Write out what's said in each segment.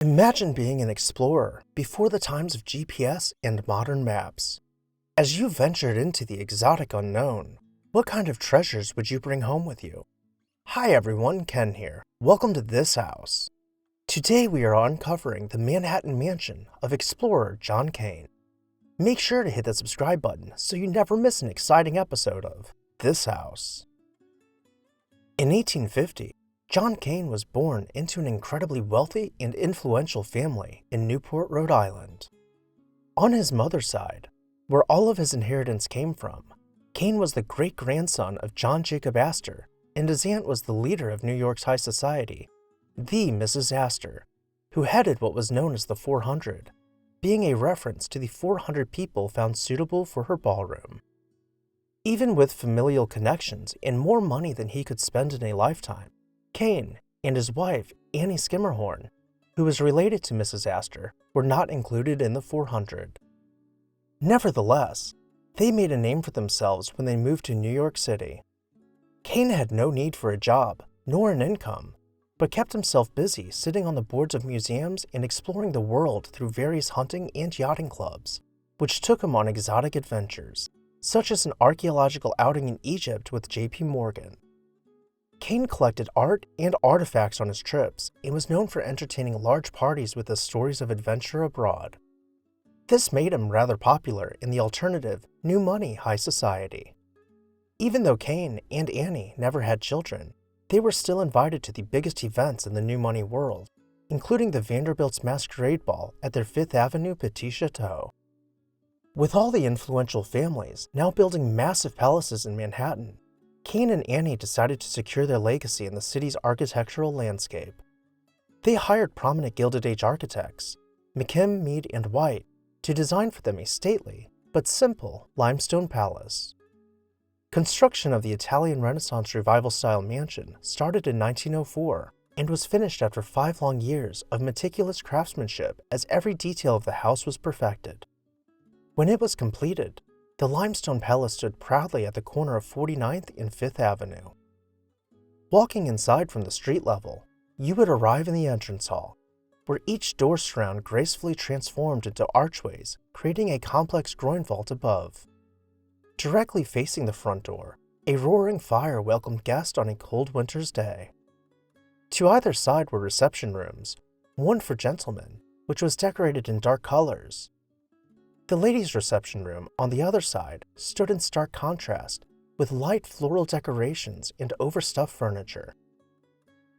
Imagine being an explorer before the times of GPS and modern maps. As you ventured into the exotic unknown, what kind of treasures would you bring home with you? Hi everyone, Ken here. Welcome to this house. Today we are uncovering the Manhattan mansion of explorer John Kane. Make sure to hit the subscribe button so you never miss an exciting episode of This House. In 1850, John Kane was born into an incredibly wealthy and influential family in Newport, Rhode Island. On his mother's side, where all of his inheritance came from, Kane was the great-grandson of John Jacob Astor, and his aunt was the leader of New York's high society, the Mrs. Astor, who headed what was known as the 400, being a reference to the 400 people found suitable for her ballroom. Even with familial connections and more money than he could spend in a lifetime, Kane and his wife, Annie SCHERMERHORN, who was related to Mrs. Astor, were not included in the 400. Nevertheless, they made a name for themselves when they moved to New York City. Kane had no need for a job, nor an income, but kept himself busy sitting on the boards of museums and exploring the world through various hunting and yachting clubs, which took him on exotic adventures, such as an archaeological outing in Egypt with J.P. Morgan. Kane collected art and artifacts on his trips and was known for entertaining large parties with his stories of adventure abroad. This made him rather popular in the alternative, new money high society. Even though Kane and Annie never had children, they were still invited to the biggest events in the new money world, including the Vanderbilt's masquerade ball at their Fifth Avenue Petit Chateau. With all the influential families now building massive palaces in Manhattan, Kane and Annie decided to secure their legacy in the city's architectural landscape. They hired prominent Gilded Age architects, McKim, Mead, and White, to design for them a stately, but simple, limestone palace. Construction of the Italian Renaissance Revival-style mansion started in 1904 and was finished after 5 long years of meticulous craftsmanship as every detail of the house was perfected. When it was completed, the limestone palace stood proudly at the corner of 49th and 5th Avenue. Walking inside from the street level, you would arrive in the entrance hall, where each door surround gracefully transformed into archways, creating a complex groin vault above. Directly facing the front door, a roaring fire welcomed guests on a cold winter's day. To either side were reception rooms, one for gentlemen, which was decorated in dark colors. The ladies' reception room on the other side stood in stark contrast, with light floral decorations and overstuffed furniture.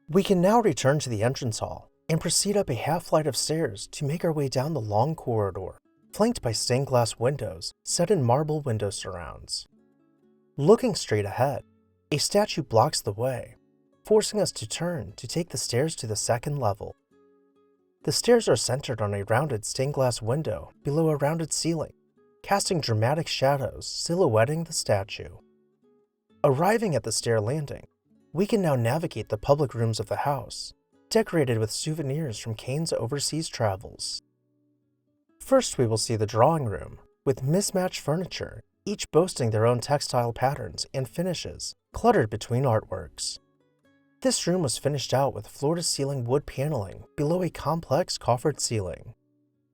We can now return to the entrance hall and proceed up a half flight of stairs to make our way down the long corridor, flanked by stained glass windows set in marble window surrounds. Looking straight ahead, a statue blocks the way, forcing us to turn to take the stairs to the second level. The stairs are centered on a rounded stained glass window below a rounded ceiling, casting dramatic shadows silhouetting the statue. Arriving at the stair landing, we can now navigate the public rooms of the house, decorated with souvenirs from Kane's overseas travels. First, we will see the drawing room, with mismatched furniture, each boasting their own textile patterns and finishes, cluttered between artworks. This room was finished out with floor-to-ceiling wood paneling below a complex coffered ceiling.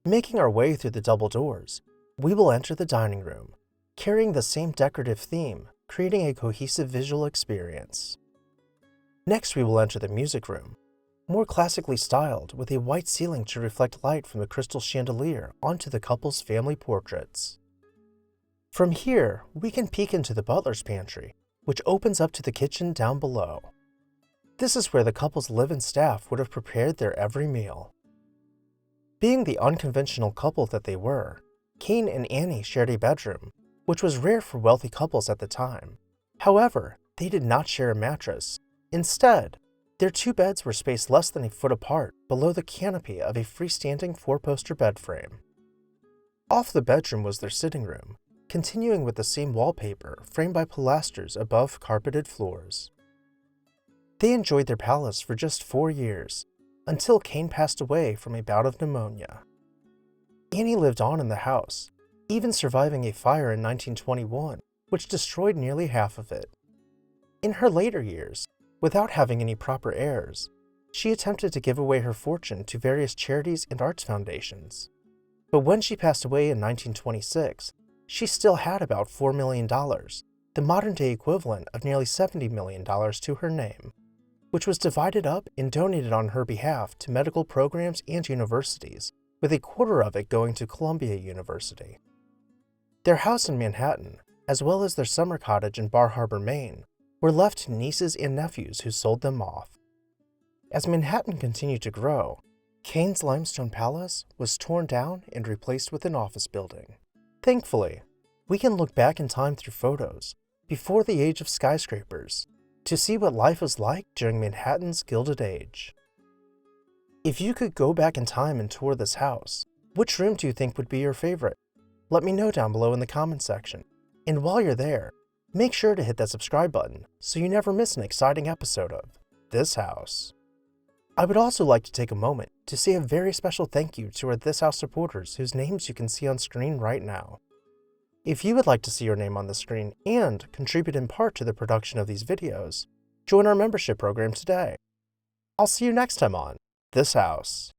Making our way through the double doors, we will enter the dining room, carrying the same decorative theme, creating a cohesive visual experience. Next, we will enter the music room, more classically styled with a white ceiling to reflect light from the crystal chandelier onto the couple's family portraits. From here, we can peek into the butler's pantry, which opens up to the kitchen down below. This is where the couple's live-in staff would have prepared their every meal. Being the unconventional couple that they were, Kane and Annie shared a bedroom, which was rare for wealthy couples at the time. However, they did not share a mattress. Instead, their 2 beds were spaced less than a foot apart below the canopy of a freestanding 4-poster bed frame. Off the bedroom was their sitting room, continuing with the same wallpaper framed by pilasters above carpeted floors. They enjoyed their palace for just 4 years, until Kane passed away from a bout of pneumonia. Annie lived on in the house, even surviving a fire in 1921, which destroyed nearly half of it. In her later years, without having any proper heirs, she attempted to give away her fortune to various charities and arts foundations. But when she passed away in 1926, she still had about $4 million, the modern-day equivalent of nearly $70 million to her name, which was divided up and donated on her behalf to medical programs and universities, with a quarter of it going to Columbia University. Their house in Manhattan, as well as their summer cottage in Bar Harbor, Maine, were left to nieces and nephews who sold them off. As Manhattan continued to grow, Kane's limestone palace was torn down and replaced with an office building. Thankfully, we can look back in time through photos, before the age of skyscrapers, to see what life was like during Manhattan's Gilded Age. If you could go back in time and tour this house, which room do you think would be your favorite? Let me know down below in the comments section. And while you're there, make sure to hit that subscribe button so you never miss an exciting episode of This House. I would also like to take a moment to say a very special thank you to our This House supporters whose names you can see on screen right now. If you would like to see your name on the screen and contribute in part to the production of these videos, join our membership program today. I'll see you next time on This House.